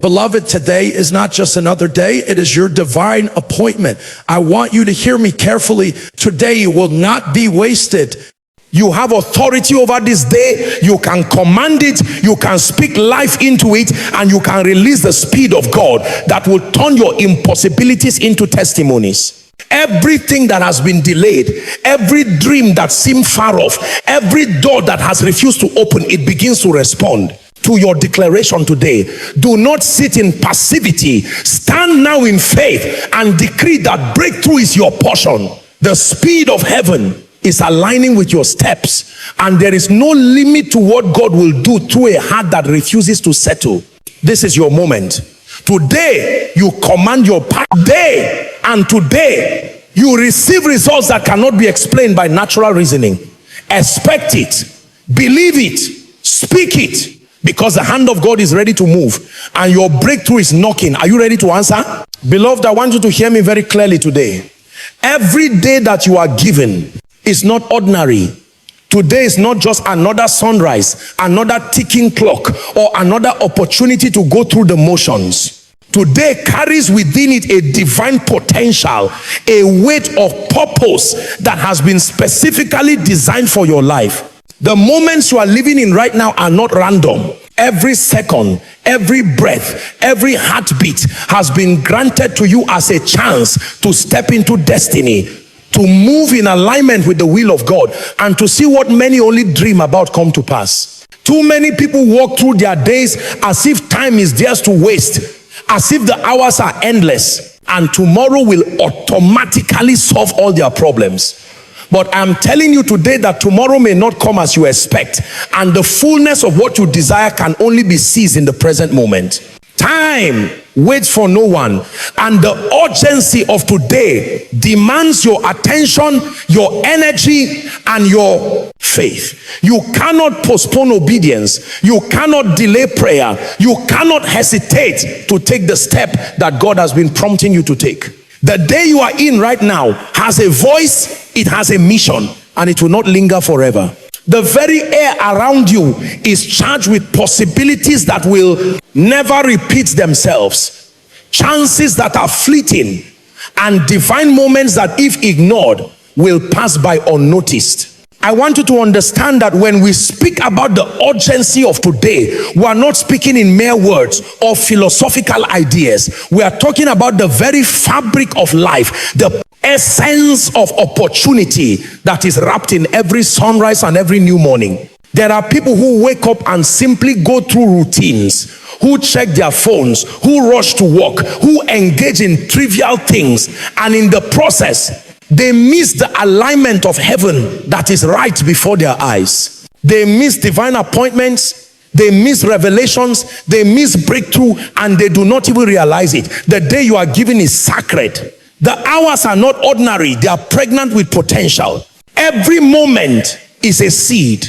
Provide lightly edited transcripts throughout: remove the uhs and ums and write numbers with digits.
Beloved, today is not just another day. It is your divine appointment. I want you to hear me carefully. Today will not be wasted. You have authority over this day. You can command it. You can speak life into it, and you can release the speed of God that will turn your impossibilities into testimonies. Everything that has been delayed, every dream that seemed far off, every door that has refused to open, it begins to respond to your declaration today. Do not sit in passivity. Stand now in faith and decree that breakthrough is your portion. The speed of heaven is aligning with your steps, and there is no limit to what God will do through a heart that refuses to settle. This is your moment. Today you command your path. Today and today you receive results that cannot be explained by natural reasoning. Expect it, believe it, speak it, because the hand of God is ready to move and your breakthrough is knocking. Are you ready to answer? Beloved, I want you to hear me very clearly today. Every day that you are given is not ordinary. Today is not just another sunrise, another ticking clock, or another opportunity to go through the motions. Today carries within it a divine potential, a weight of purpose that has been specifically designed for your life. The moments you are living in right now are not random. Every second, every breath, every heartbeat has been granted to you as a chance to step into destiny, to move in alignment with the will of God, and to see what many only dream about come to pass. Too many people walk through their days as if time is theirs to waste, as if the hours are endless, and tomorrow will automatically solve all their problems. But I'm telling you today that tomorrow may not come as you expect, and the fullness of what you desire can only be seized in the present moment. Time waits for no one, and the urgency of today demands your attention, your energy, and your faith. You cannot postpone obedience. You cannot delay prayer. You cannot hesitate to take the step that God has been prompting you to take. The day you are in right now has a voice, it has a mission, and it will not linger forever. The very air around you is charged with possibilities that will never repeat themselves, chances that are fleeting, and divine moments that, if ignored, will pass by unnoticed. I want you to understand that when we speak about the urgency of today, we are not speaking in mere words or philosophical ideas. We are talking about the very fabric of life, the essence of opportunity that is wrapped in every sunrise and every new morning. There are people who wake up and simply go through routines, who check their phones, who rush to work, who engage in trivial things, and in the process they miss the alignment of heaven that is right before their eyes. They miss divine appointments, they miss revelations, they miss breakthrough, and they do not even realize it. The day you are given is sacred. The hours are not ordinary, they are pregnant with potential. Every moment is a seed,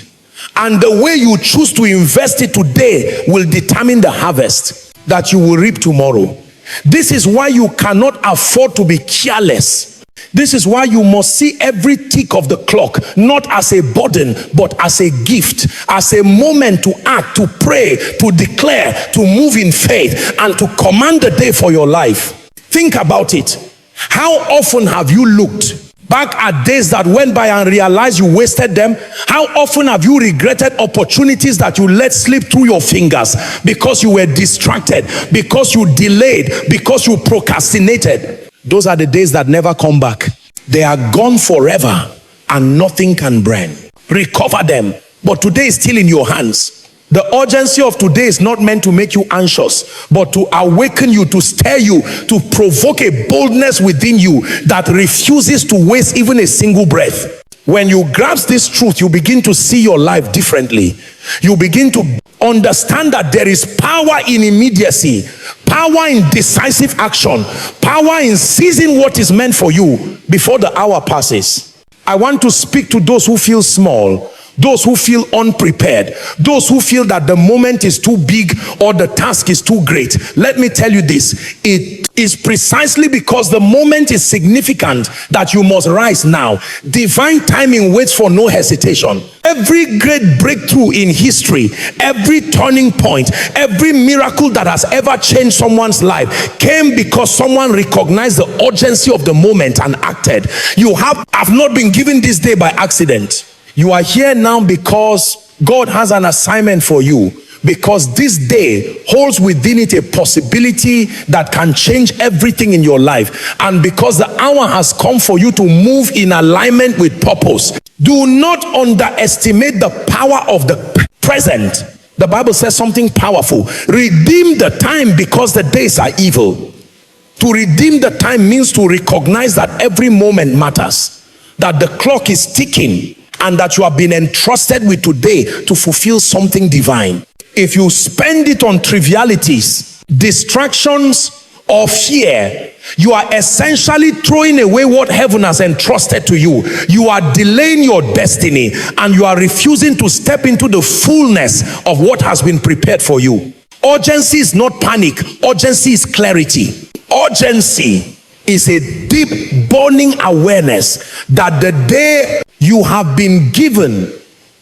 and the way you choose to invest it today will determine the harvest that you will reap tomorrow. This is why you cannot afford to be careless. This is why you must see every tick of the clock not as a burden, but as a gift, as a moment to act, to pray, to declare, to move in faith, and to command the day for your life. Think about it. How often have you looked back at days that went by and realized you wasted them? How often have you regretted opportunities that you let slip through your fingers because you were distracted, because you delayed, because you procrastinated? Those are the days that never come back. They are gone forever, and nothing can burn. Recover them, but today is still in your hands. The urgency of today is not meant to make you anxious, but to awaken you, to stir you, to provoke a boldness within you that refuses to waste even a single breath. When you grasp this truth, you begin to see your life differently. You begin to understand that there is power in immediacy, power in decisive action, power in seizing what is meant for you before the hour passes. I want to speak to those who feel small, those who feel unprepared, those who feel that the moment is too big or the task is too great. Let me tell you this, it is precisely because the moment is significant that you must rise now. Divine timing waits for no hesitation. Every great breakthrough in history, every turning point, every miracle that has ever changed someone's life came because someone recognized the urgency of the moment and acted. You have not been given this day by accident. You are here now because God has an assignment for you, because this day holds within it a possibility that can change everything in your life, and because the hour has come for you to move in alignment with purpose. Do not underestimate the power of the present. The Bible says something powerful: redeem the time because the days are evil. To redeem the time means to recognize that every moment matters, that the clock is ticking, and that you have been entrusted with today to fulfill something divine. If you spend it on trivialities, distractions, or fear, you are essentially throwing away what heaven has entrusted to you. You are delaying your destiny, and you are refusing to step into the fullness of what has been prepared for you. Urgency is not panic. Urgency is clarity. Urgency is a deep burning awareness that the day you have been given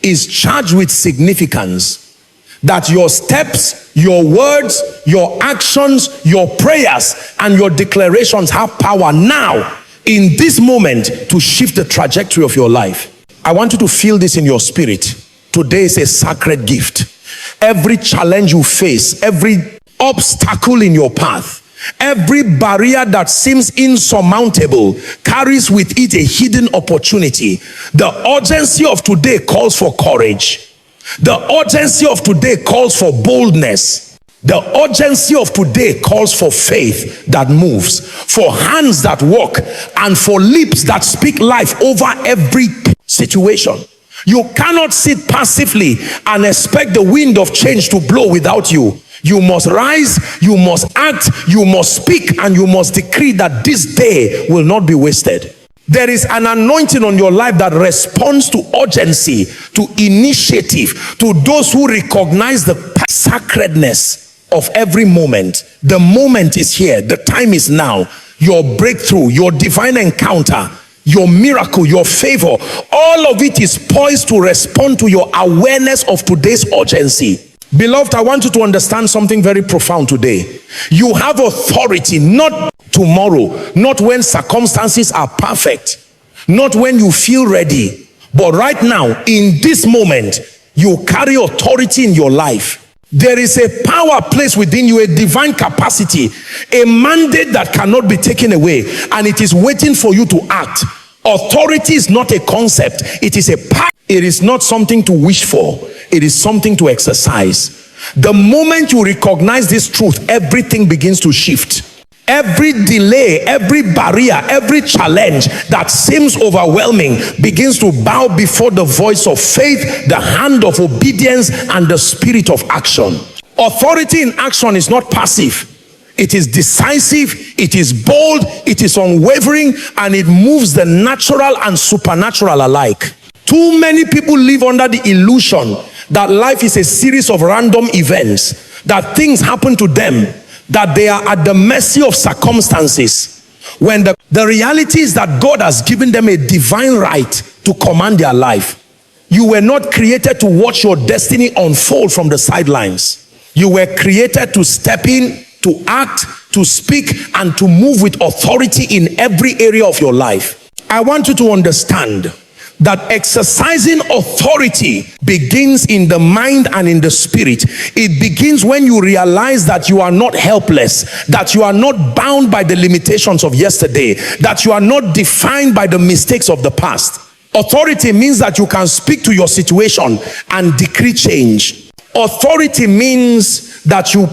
is charged with significance, that your steps, your words, your actions, your prayers, and your declarations have power now, in this moment, to shift the trajectory of your life. I want you to feel this in your spirit. Today is a sacred gift. Every challenge you face, every obstacle in your path, every barrier that seems insurmountable carries with it a hidden opportunity. The urgency of today calls for courage. The urgency of today calls for boldness. The urgency of today calls for faith that moves, for hands that walk, and for lips that speak life over every situation. You cannot sit passively and expect the wind of change to blow without you. You must rise, you must act, you must speak, and you must decree that this day will not be wasted. There is an anointing on your life that responds to urgency, to initiative, to those who recognize the sacredness of every moment. The moment is here. The time is now. Your breakthrough, your divine encounter, your miracle, your favor, all of it is poised to respond to your awareness of today's urgency. Beloved, I want you to understand something very profound today. You have authority, not tomorrow, not when circumstances are perfect, not when you feel ready, but right now, in this moment, you carry authority in your life. There is a power placed within you, a divine capacity, a mandate that cannot be taken away, and it is waiting for you to act. Authority is not a concept, it is a power. It is not something to wish for, it is something to exercise. The moment you recognize this truth, everything begins to shift. Every delay, every barrier, every challenge that seems overwhelming begins to bow before the voice of faith, the hand of obedience, and the spirit of action. Authority in action is not passive. It is decisive, it is bold, it is unwavering, and it moves the natural and supernatural alike. Too many people live under the illusion that life is a series of random events, that things happen to them, that they are at the mercy of circumstances, when the reality is that God has given them a divine right to command their life. You were not created to watch your destiny unfold from the sidelines. You were created to step in, to act, to speak, and to move with authority in every area of your life. I want you to understand that exercising authority begins in the mind and in the spirit. It begins when you realize that you are not helpless, that you are not bound by the limitations of yesterday, that you are not defined by the mistakes of the past. Authority means that you can speak to your situation and decree change. Authority means that you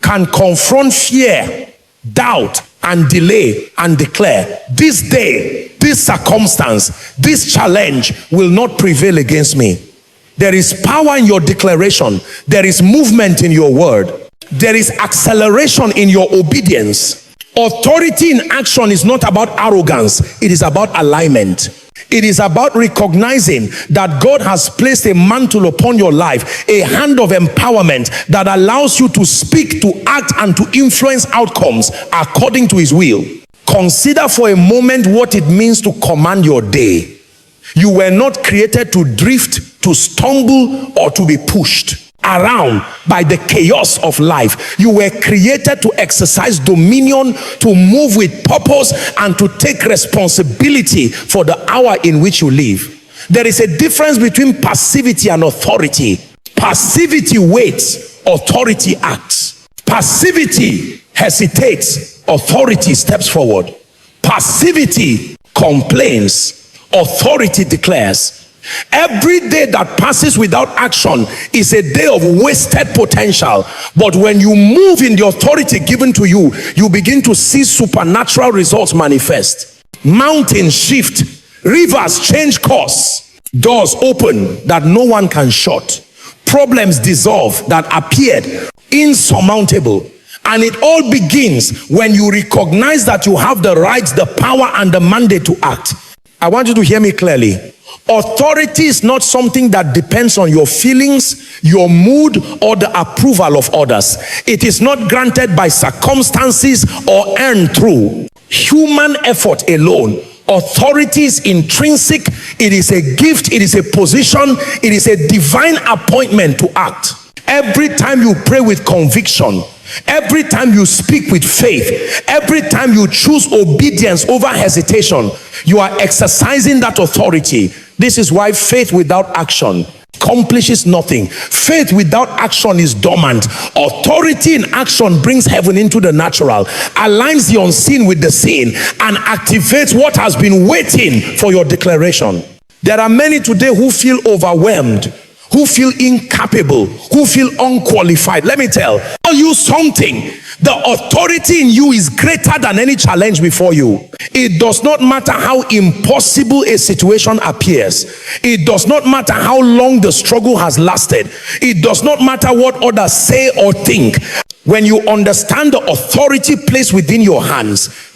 can confront fear, doubt, and delay and declare, this day, this circumstance, this challenge will not prevail against me. There is power in your declaration. There is movement in your word. There is acceleration in your obedience. Authority in action is not about arrogance. It is about alignment. It is about recognizing that God has placed a mantle upon your life, a hand of empowerment that allows you to speak, to act, and to influence outcomes according to his will. Consider for a moment what it means to command your day. You were not created to drift, to stumble, or to be pushed around by the chaos of life. You were created to exercise dominion, to move with purpose, and to take responsibility for the hour in which you live. There is a difference between passivity and authority. Passivity waits, authority acts. Passivity hesitates, authority steps forward. Passivity complains, authority declares. Every day that passes without action is a day of wasted potential. But when you move in the authority given to you, you begin to see supernatural results manifest. Mountains shift, rivers change course, doors open that no one can shut, problems dissolve that appeared insurmountable. And it all begins when you recognize that you have the right, the power, and the mandate to act. I want you to hear me clearly. Authority is not something that depends on your feelings, your mood, or the approval of others. It is not granted by circumstances or earned through human effort alone. Authority is intrinsic. It is a gift. It is a position. It is a divine appointment to act. Every time you pray with conviction, every time you speak with faith, every time you choose obedience over hesitation, you are exercising that authority. This is why faith without action accomplishes nothing. Faith without action is dormant. Authority in action brings heaven into the natural, aligns the unseen with the seen, and activates what has been waiting for your declaration. There are many today who feel overwhelmed, who feel incapable, who feel unqualified. Let me tell you something. The authority in you is greater than any challenge before you. It does not matter how impossible a situation appears. It does not matter how long the struggle has lasted. It does not matter what others say or think. When you understand the authority placed within your hands,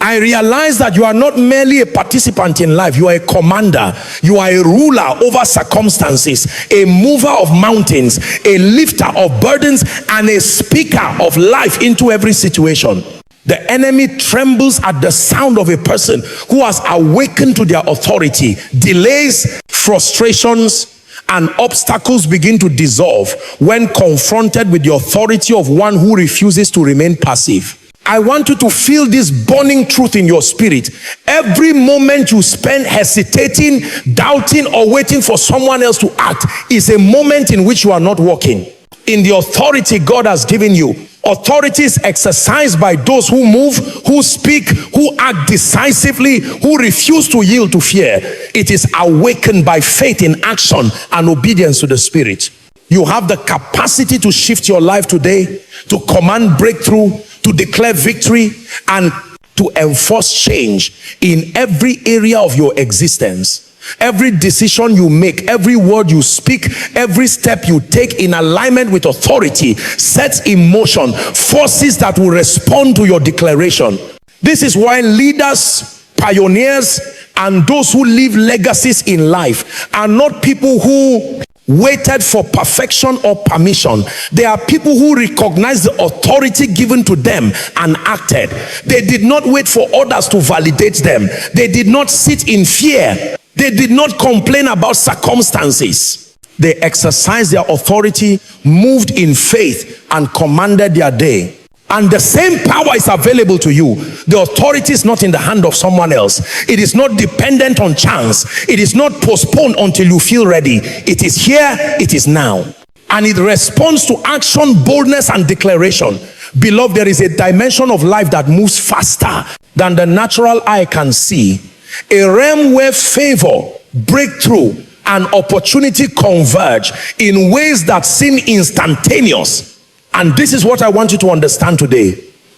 I realize that you are not merely a participant in life. You are a commander. You are a ruler over circumstances, a mover of mountains, a lifter of burdens, and a speaker of life into every situation. The enemy trembles at the sound of a person who has awakened to their authority. Delays, frustrations, and obstacles begin to dissolve when confronted with the authority of one who refuses to remain passive. I want you to feel this burning truth in your spirit. Every moment you spend hesitating, doubting, or waiting for someone else to act is a moment in which you are not walking in the authority God has given you. Authority is exercised by those who move, who speak, who act decisively, who refuse to yield to fear. It is awakened by faith in action and obedience to the Spirit. You have the capacity to shift your life today, to command breakthrough, to declare victory, and to enforce change in every area of your existence. Every decision you make, every word you speak, every step you take in alignment with authority sets in motion forces that will respond to your declaration. This is why leaders, pioneers, and those who leave legacies in life are not people who waited for perfection or permission. They are people who recognize the authority given to them and acted. They did not wait for others to validate them. They did not sit in fear. They did not complain about circumstances. They exercised their authority, moved in faith, and commanded their day. And the same power is available to you. The authority is not in the hand of someone else. It is not dependent on chance. It is not postponed until you feel ready. It is here, it is now. And it responds to action, boldness, and declaration. Beloved, there is a dimension of life that moves faster than the natural eye can see. A realm where favor, breakthrough, and opportunity converge in ways that seem instantaneous. And this is what I want you to understand today.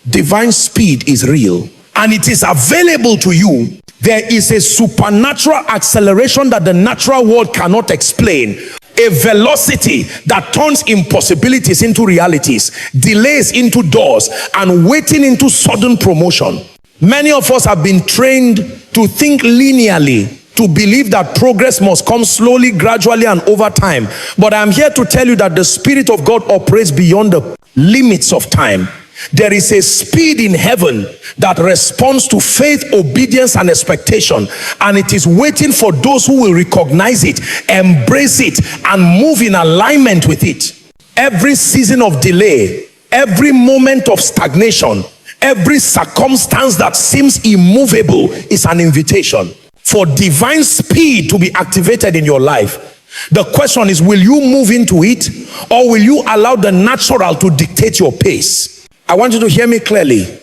Divine speed is real and it is available to you. There is a supernatural acceleration that the natural world cannot explain. A velocity that turns impossibilities into realities, delays into doors, and waiting into sudden promotion. Many of us have been trained to think linearly, to believe that progress must come slowly, gradually, and over time. But I'm here to tell you that the Spirit of God operates beyond the limits of time. There is a speed in heaven that responds to faith, obedience, and expectation, and it is waiting for those who will recognize it, embrace it, and move in alignment with it. Every season of delay, every moment of stagnation, every circumstance that seems immovable is an invitation for divine speed to be activated in your life. The question is, will you move into it, or will you allow the natural to dictate your pace? I want you to hear me clearly.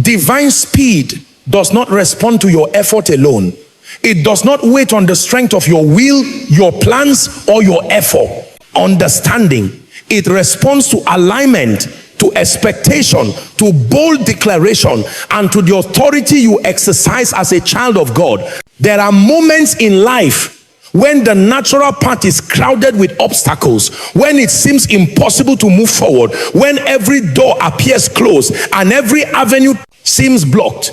Divine speed does not respond to your effort alone. It does not wait on the strength of your will, your plans, or your effort. Understanding. It responds to alignment, to expectation, to bold declaration, and to the authority you exercise as a child of God. There are moments in life when the natural path is crowded with obstacles, when it seems impossible to move forward, when every door appears closed and every avenue seems blocked.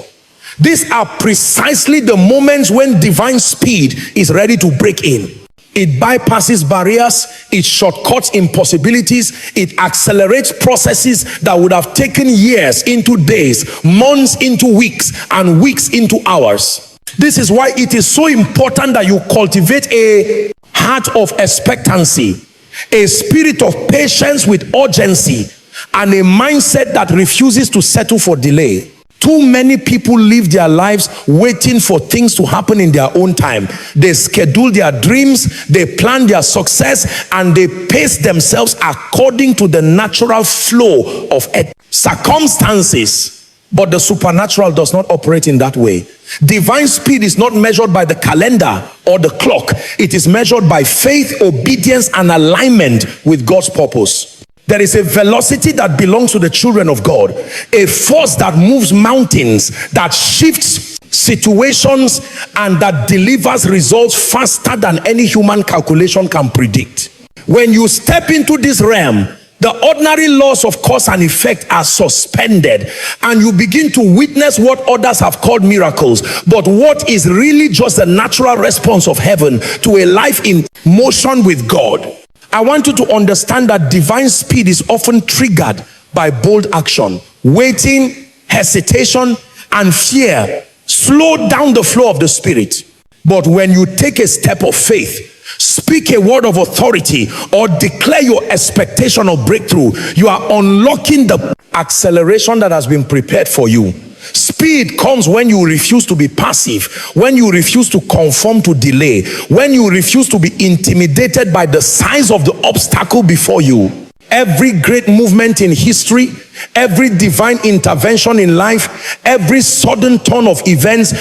These are precisely the moments when divine speed is ready to break in. It bypasses barriers, it shortcuts impossibilities, it accelerates processes that would have taken years into days, months into weeks, and weeks into hours. This is why it is so important that you cultivate a heart of expectancy, a spirit of patience with urgency, and a mindset that refuses to settle for delay. Too many people live their lives waiting for things to happen in their own time. They schedule their dreams, they plan their success, and they pace themselves according to the natural flow of circumstances. But the supernatural does not operate in that way. Divine speed is not measured by the calendar or the clock. It is measured by faith, obedience, and alignment with God's purpose. There is a velocity that belongs to the children of God, a force that moves mountains, that shifts situations, and that delivers results faster than any human calculation can predict. When you step into this realm, the ordinary laws of cause and effect are suspended, and you begin to witness what others have called miracles, but what is really just the natural response of heaven to a life in motion with God. I want you to understand that divine speed is often triggered by bold action. Waiting, hesitation, and fear slow down the flow of the Spirit. But when you take a step of faith, speak a word of authority, or declare your expectation of breakthrough, you are unlocking the acceleration that has been prepared for you. Speed comes when you refuse to be passive, when you refuse to conform to delay, when you refuse to be intimidated by the size of the obstacle before you. Every great movement in history, every divine intervention in life, every sudden turn of events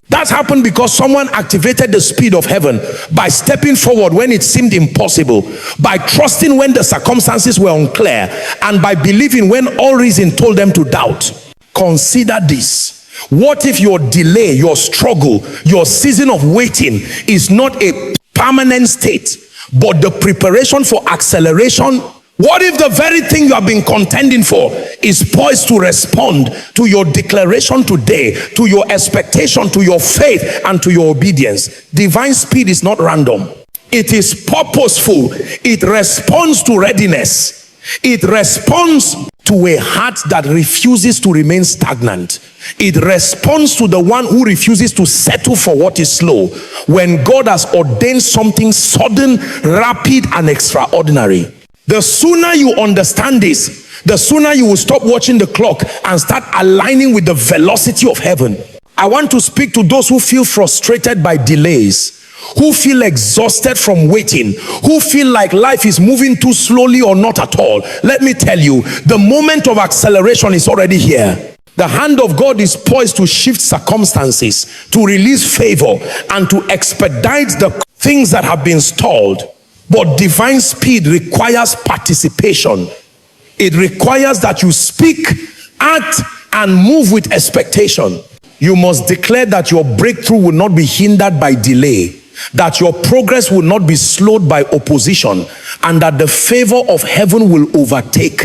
that's happened because someone activated the speed of heaven by stepping forward when it seemed impossible, by trusting when the circumstances were unclear, and by believing when all reason told them to doubt. Consider this. What if your delay, your struggle, your season of waiting is not a permanent state, but the preparation for acceleration? What if the very thing you have been contending for is poised to respond to your declaration today, to your expectation, to your faith, and to your obedience? Divine speed is not random. It is purposeful. It responds to readiness. It responds to a heart that refuses to remain stagnant. It responds to the one who refuses to settle for what is slow, when God has ordained something sudden, rapid, and extraordinary. The sooner you understand this, the sooner you will stop watching the clock and start aligning with the velocity of heaven. I want to speak to those who feel frustrated by delays, who feel exhausted from waiting, who feel like life is moving too slowly or not at all. Let me tell you, the moment of acceleration is already here. The hand of God is poised to shift circumstances, to release favor, and to expedite the things that have been stalled. But divine speed requires participation. It requires that you speak, act, and move with expectation. You must declare that your breakthrough will not be hindered by delay, that your progress will not be slowed by opposition, and that the favor of heaven will overtake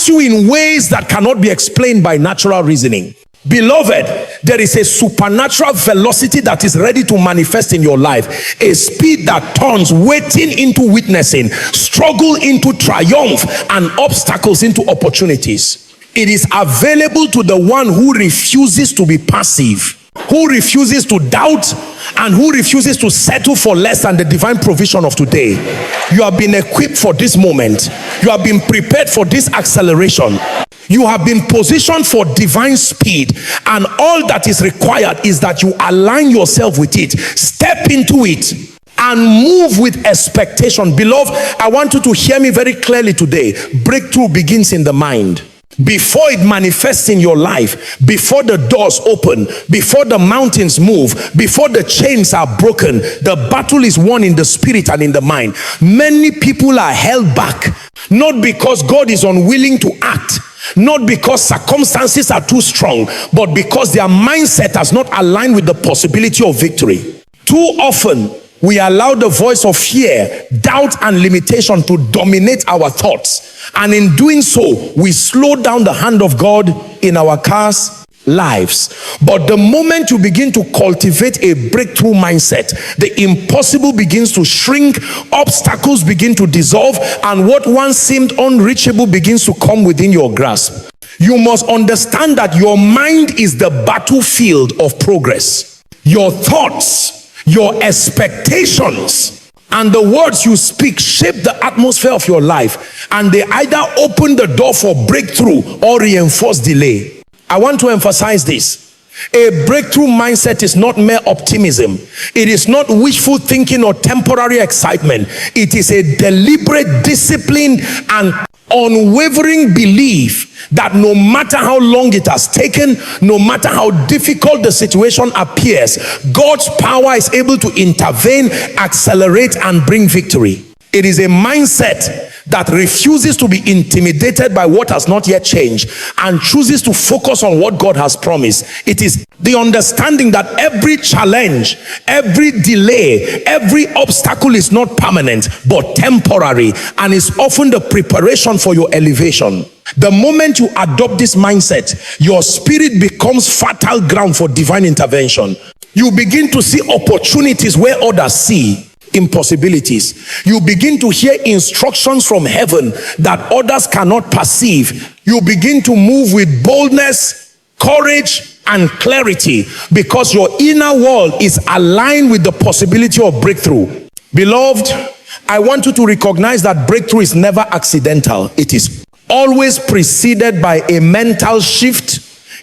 you in ways that cannot be explained by natural reasoning. Beloved, there is a supernatural velocity that is ready to manifest in your life. A speed that turns waiting into witnessing, struggle into triumph, and obstacles into opportunities. It is available to the one who refuses to be passive, who refuses to doubt, and who refuses to settle for less than the divine provision of today. You have been equipped for this moment. You have been prepared for this acceleration. You have been positioned for divine speed, and all that is required is that you align yourself with it, step into it, and move with expectation. Beloved, I want you to hear me very clearly today. Breakthrough begins in the mind. Before it manifests in your life, before the doors open, before the mountains move, before the chains are broken, the battle is won in the spirit and in the mind. Many people are held back, not because God is unwilling to act, not because circumstances are too strong, but because their mindset has not aligned with the possibility of victory. Too often, we allow the voice of fear, doubt, and limitation to dominate our thoughts. And in doing so, we slow down the hand of God in our cars' lives. But the moment you begin to cultivate a breakthrough mindset, the impossible begins to shrink, obstacles begin to dissolve, and what once seemed unreachable begins to come within your grasp. You must understand that your mind is the battlefield of progress. Your thoughts, your expectations, and the words you speak shape the atmosphere of your life, and they either open the door for breakthrough or reinforce delay. I want to emphasize this. A breakthrough mindset is not mere optimism. It is not wishful thinking or temporary excitement. It is a deliberate discipline and unwavering belief that no matter how long it has taken, no matter how difficult the situation appears, God's power is able to intervene, accelerate, and bring victory. It is a mindset that refuses to be intimidated by what has not yet changed and chooses to focus on what God has promised. It is the understanding that every challenge, every delay, every obstacle is not permanent but temporary, and is often the preparation for your elevation. The moment you adopt this mindset, your spirit becomes fertile ground for divine intervention. You begin to see opportunities where others see impossibilities. You begin to hear instructions from heaven that others cannot perceive. You begin to move with boldness, courage, and clarity, because your inner world is aligned with the possibility of breakthrough. Beloved, I want you to recognize that breakthrough is never accidental. It is always preceded by a mental shift,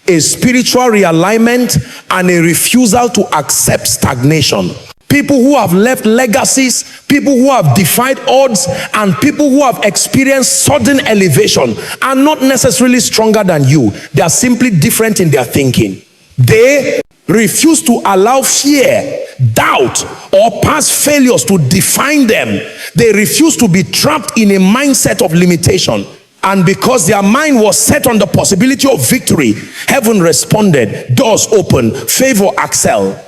a spiritual realignment, and a refusal to accept stagnation. People who have left legacies, people who have defied odds, and people who have experienced sudden elevation are not necessarily stronger than you. They are simply different in their thinking. They refuse to allow fear, doubt, or past failures to define them. They refuse to be trapped in a mindset of limitation. And because their mind was set on the possibility of victory, heaven responded, doors opened, favor excelled.